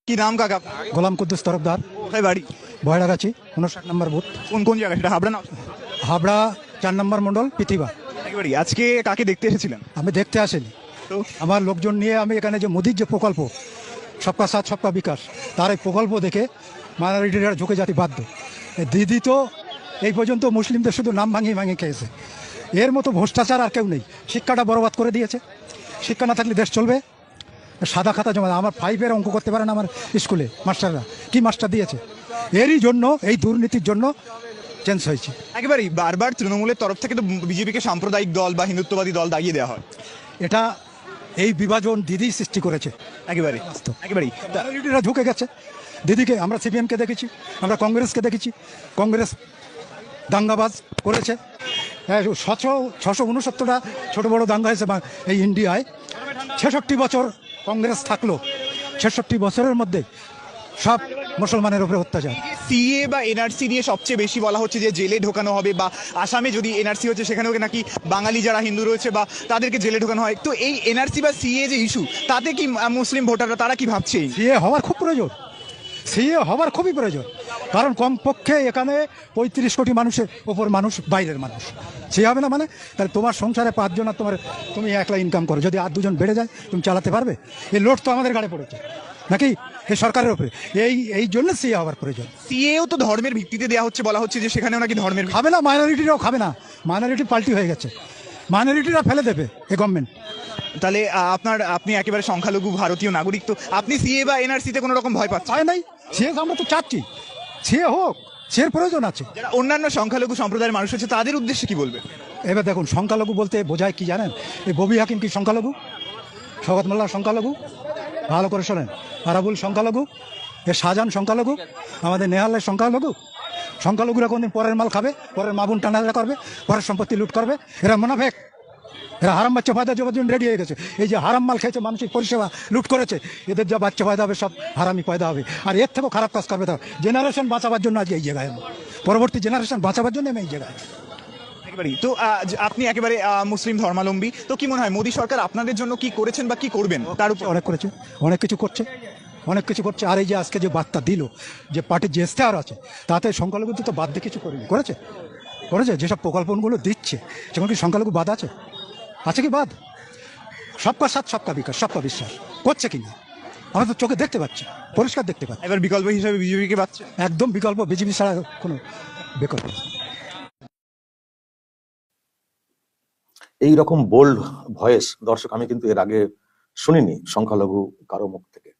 কি নাম কাকা? গোলাম কুদ্দুস তরফদার, কোথায় বাড়ি? বয়রাগাছি, 59 নম্বর বুথ, কোন কোন জায়গা সেটা? হাবড়া না? হাবড়া 4 নম্বর মণ্ডল, পৃথিবী। একেবারে। আজকে কাকে দেখতে এসেছিলেন? আমি দেখতে আসিনি, তো আমার লোকজন নিয়ে আমি এখানে যে মোদির যে প্রকল্প সবকা সাথ সবকা বিকাশ, তার এই প্রকল্প দেখে মাইনরিটিরা ঝুঁকে জাতি বাধ্য। দিদি তো এই পর্যন্ত মুসলিমদের শুধু নাম ভাঙিয়ে ভাঙিয়ে খেয়েছে, এর মতো ভ্রষ্টাচার আর কেউ নেই। শিক্ষাটা বরবাদ করে দিয়েছে, শিক্ষা না থাকলে দেশ চলবে? সাদা খাতা জমা, আমার 5-এর অঙ্ক করতে পারে না আমার স্কুলে মাস্টাররা, কি মাস্টার দিয়েছে? এরই জন্য, এই দুর্নীতির জন্য চেঞ্জ হয়েছে। একেবারেই বারবার তৃণমূলের তরফ থেকে তো বিজেপিকে সাম্প্রদায়িক দল বা হিন্দুত্ববাদী দল দাগিয়ে দেওয়া হয়। এটা এই বিভাজন দিদি সৃষ্টি করেছে। একেবারে একেবারেই। মাইনরিটিরা ঝুঁকে গেছে দিদিকে। আমরা সিপিএমকে দেখেছি, আমরা কংগ্রেসকে দেখেছি, কংগ্রেস দাঙ্গাবাজ করেছে। 669টা ছোট বড় দাঙ্গা হয়েছে এই ইন্ডিয়ায়। 66 বছর কংগ্রেস থাকলো, 66 বছরের মধ্যে সব মুসলমানের উপরে অত্যাচার। সিএ বা এনআরসি নিয়ে সবচেয়ে বেশি বলা হচ্ছে যে জেলে ঢোকানো হবে, বা আসামে যদি এনআরসি হচ্ছে সেখানেও নাকি বাঙালি যারা হিন্দু রয়েছে বা তাদেরকে জেলে ঢোকানো হয়। তো এই এনআরসি বা সিএ যে ইস্যু, তাতে কি মুসলিম ভোটাররা তারা কি ভাবছে? সিএ হওয়ার খুব প্রয়োজন, সিএ হওয়ার খুবই প্রয়োজন। কারণ কমপক্ষে এখানে 35 কোটি মানুষের ওপর মানুষ বাইরের মানুষ। সে হবে না মানে? তাহলে তোমার সংসারে 5 জন আর তুমি একলা ইনকাম করো, যদি আর 2 জন বেড়ে যায় তুমি চালাতে পারবে? এই লোড তো আমাদের গাড়ি পড়েছে নাকি এই সরকারের উপরে? এই জন্য সিএ হওয়ার প্রয়োজন। সিএও তো ধর্মের ভিত্তিতে দেওয়া হচ্ছে, বলা হচ্ছে যে সেখানেও নাকি ধর্মের খাবে না, মাইনরিটিরাও খাবে না। মাইনরিটি পাল্টি হয়ে গেছে, মাইনরিটিরা ফেলে দেবে এই গভর্নমেন্ট। তাহলে আপনি একেবারে সংখ্যালঘু ভারতীয় নাগরিক, তো আপনি সিএ বা এনআরসিতে কোনো রকম ভয় পাচ্ছেন? হয় নাই, সে আমরা তো চাচ্ছি সে হোক, সের প্রয়োজন আছে। যারা অন্যান্য সংখ্যালঘু সম্প্রদায়ের মানুষ আছে তাদের উদ্দেশ্যে কি বলবেন? এবার দেখুন, সংখ্যালঘু বলতে বোঝায় কি জানেন? এই ববি হাকিম কি সংখ্যালঘু? শওকত মোল্লা সংখ্যালঘু? ভালো করে শোনেন। আরাবুল সংখ্যালঘু? এ শাহজাহান সংখ্যালঘু? আমাদের নেহালের সংখ্যালঘু? সংখ্যালঘুরা কোনদিন পরের মাল খাবে, পরের মাবুন টানাটা করবে, পরের সম্পত্তি লুট করবে? এরা মুনাফেক, এরা হারাম বাচ্চা পয়দা যাওয়ার জন্য রেডি হয়ে গেছে। এই যে হারাম মাল খেয়েছে, মানসিক পরিষেবা লুট করেছে, এদের যা বাচ্চা পয়দা হবে সব হারামি পয়দা হবে। আর এর থেকেও খারাপ কাজ করবে, তার জেনারেশন বাঁচাবার জন্য আজকে এই জায়গায়, পরবর্তী জেনারেশন বাঁচাবার জন্য আমি এই জায়গায়। একেবারেই। তো আপনি একেবারে মুসলিম ধর্মাবলম্বী, তো কি মনে হয় মোদী সরকার আপনাদের জন্য কি করেছেন বা কি করবেন তার উপর? অনেক করেছে, অনেক কিছু করছে, অনেক কিছু করছে। আর এই যে আজকে যে বার্তা দিল, যে পার্টির যে ইশতেহার আছে, তাতে সংখ্যালঘু তো বাদ দিয়ে কিছু করেনি, করেছে করেছে যেসব প্রকল্পগুলো দিচ্ছে সেগুলো কি সংখ্যালঘু বাদ আছে? আছে কি বাদ? সবকা সাথ সবকা বিকাশ সবকা বিশ্বাস করছে কি না আমরা তো চোখে দেখতে পাচ্ছি, পরিষ্কার দেখতে পাচ্ছি। এবার বিকল্প হিসাবে বিজেপিকে পাচ্ছে। একদম বিকল্প, বিজেপি ছাড়া কোনো বিকল্প। এই রকম বোল্ড ভয়েস দর্শক আমি কিন্তু এর আগে শুনিনি সংখ্যালঘু কারো মুখ থেকে।